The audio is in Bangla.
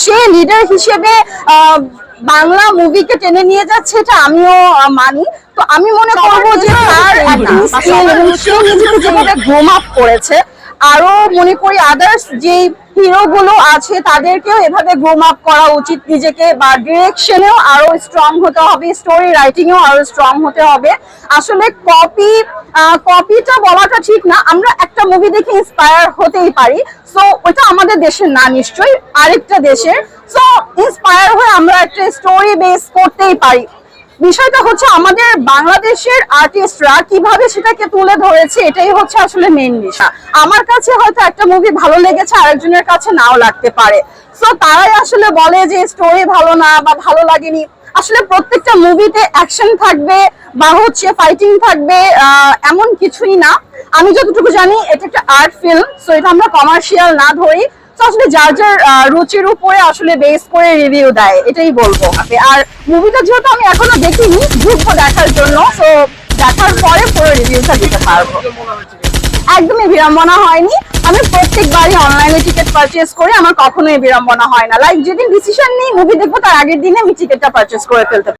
সে লিডার হিসেবে বাংলা মুভিকে টেনে নিয়ে যাচ্ছে, এটা আমিও মানি। তো আমি মনে করবো যে তার অ্যাক্টিং স্কিল এবং সে নিজেকে যেভাবে গ্রোম আপ করেছে, আরো মনে করি আদার্স যে হিরো গুলো আছে তাদেরকেও এভাবে গ্রোম আপ করা উচিত নিজেকে, বা ডিরেকশনেও আরো স্ট্রং হতে হবে, স্টোরি রাইটিং এও আরো স্ট্রং হতে হবে। আসলে কপিটা বলাটা ঠিক না, আমরা একটা মুভি দেখে ইন্সপায়ার হতেই পারি, সো ওটা আমাদের দেশের না, নিশ্চয়ই আরেকটা দেশের। সো ইন্সপায়ার হয়ে আমরা একটা স্টোরি বেস করতেই পারি। বিষয়টা হচ্ছে আমাদের বাংলাদেশের আর্টিস্টরা কিভাবে সেটাকে তুলে ধরেছে, এটাই হচ্ছে আসলে মেইন বিষয়। আমার কাছে হয়তো একটা মুভি ভালো লেগেছে, আরেকজনের কাছে নাও লাগতে পারে, সো তারাই আসলে বলে যে স্টোরি ভালো না বা ভালো লাগেনি। আসলে প্রত্যেকটা মুভিতে অ্যাকশন থাকবে বা হচ্ছে ফাইটিং থাকবে এমন কিছুই না। আমি যতটুকু জানি এটা একটা আর্ট ফিল্ম, সো এটা আমরা কমার্শিয়াল না ধরি। আসলে যার যার রুচির উপরে আসলে বেস করে রিভিউ দেয়, এটাই বলবো। আর মুভিটা যেহেতু আমি এখনো দেখিনি, ঢুকবো দেখার জন্য, তো দেখার পরে পুরো রিভিউটা দিতে পারবো। একদমই বিড়ম্বনা হয়নি। আমি প্রত্যেকবারই অনলাইনে টিকিট পারচেজ করি, আমার কখনোই বিড়ম্বনা হয় না। লাইক যেদিন ডিসিশন নিই মুভি দেখবো তার আগের দিনে আমি টিকিটটা পারচেজ করে ফেলতে